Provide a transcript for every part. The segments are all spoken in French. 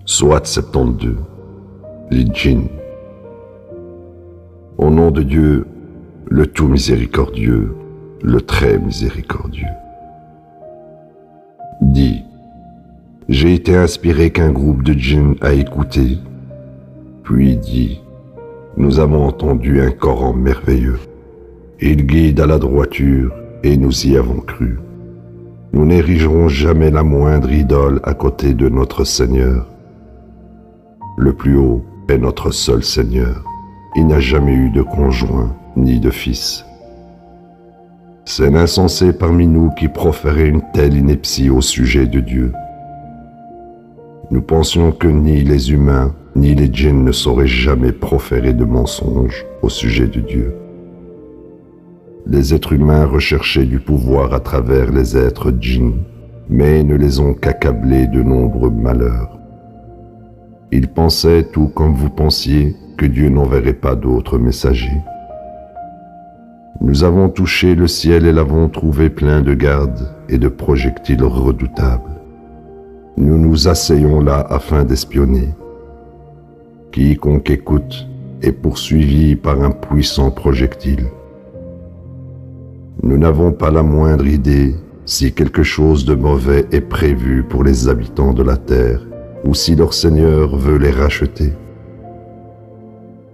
Sourate 72. Les djinns. Au nom de Dieu, le tout miséricordieux, le très miséricordieux. Dis, j'ai été inspiré qu'un groupe de djinns a écouté, puis dit, nous avons entendu un Coran merveilleux. Il guide à la droiture et nous y avons cru. Nous n'érigerons jamais la moindre idole à côté de notre Seigneur. Le plus haut est notre seul Seigneur. Il n'a jamais eu de conjoint ni de fils. C'est l'insensé parmi nous qui proférait une telle ineptie au sujet de Dieu. Nous pensions que ni les humains ni les djinns ne sauraient jamais proférer de mensonges au sujet de Dieu. Les êtres humains recherchaient du pouvoir à travers les êtres djinns, mais ne les ont qu'accablés de nombreux malheurs. Ils pensaient, tout comme vous pensiez, que Dieu n'enverrait pas d'autres messagers. Nous avons touché le ciel et l'avons trouvé plein de gardes et de projectiles redoutables. Nous nous asseyons là afin d'espionner. Quiconque écoute est poursuivi par un puissant projectile. Nous n'avons pas la moindre idée si quelque chose de mauvais est prévu pour les habitants de la terre ou si leur Seigneur veut les racheter.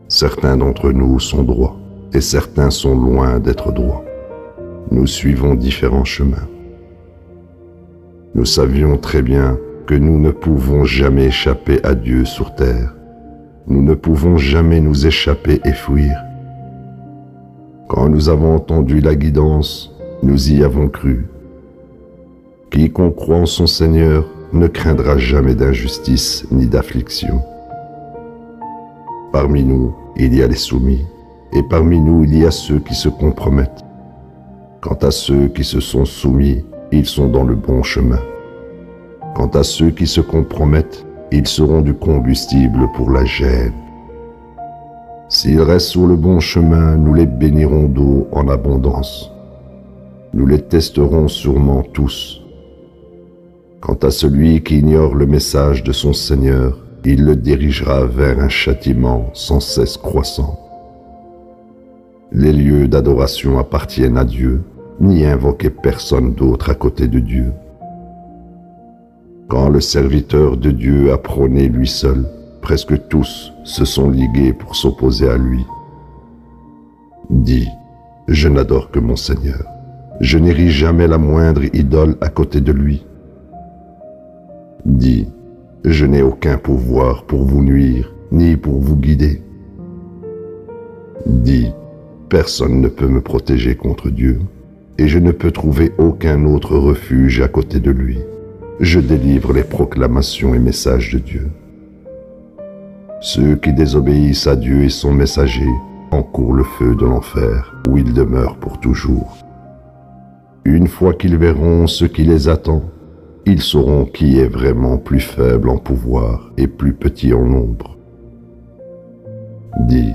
Certains d'entre nous sont droits et certains sont loin d'être droits. Nous suivons différents chemins. Nous savions très bien que nous ne pouvons jamais échapper à Dieu sur terre. Nous ne pouvons jamais nous échapper et fuir. Quand nous avons entendu la guidance, nous y avons cru. Quiconque croit en son Seigneur ne craindra jamais d'injustice ni d'affliction. Parmi nous, il y a les soumis, et parmi nous, il y a ceux qui se compromettent. Quant à ceux qui se sont soumis, ils sont dans le bon chemin. Quant à ceux qui se compromettent, ils seront du combustible pour la gêne. S'ils restent sur le bon chemin, nous les bénirons d'eau en abondance. Nous les testerons sûrement tous. Quant à celui qui ignore le message de son Seigneur, il le dirigera vers un châtiment sans cesse croissant. Les lieux d'adoration appartiennent à Dieu, n'y invoquez personne d'autre à côté de Dieu. Quand le serviteur de Dieu a prôné lui seul, presque tous se sont ligués pour s'opposer à lui. Dis, je n'adore que mon Seigneur. Je n'érige jamais la moindre idole à côté de lui. Dis, je n'ai aucun pouvoir pour vous nuire, ni pour vous guider. Dis, personne ne peut me protéger contre Dieu, et je ne peux trouver aucun autre refuge à côté de lui. Je délivre les proclamations et messages de Dieu. Ceux qui désobéissent à Dieu et son messager encourent le feu de l'enfer, où ils demeurent pour toujours. Une fois qu'ils verront ce qui les attend, ils sauront qui est vraiment plus faible en pouvoir et plus petit en nombre. Dis,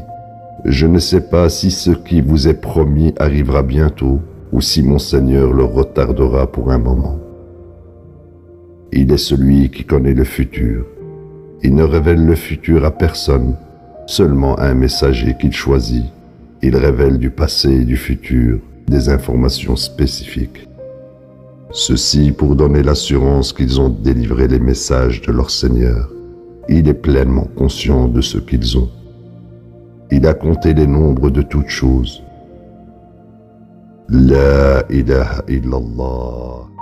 je ne sais pas si ce qui vous est promis arrivera bientôt ou si mon Seigneur le retardera pour un moment. Il est celui qui connaît le futur. Il ne révèle le futur à personne, seulement à un messager qu'il choisit. Il révèle du passé et du futur des informations spécifiques. Ceci pour donner l'assurance qu'ils ont délivré les messages de leur Seigneur. Il est pleinement conscient de ce qu'ils ont. Il a compté les nombres de toutes choses. La ilaha illallah.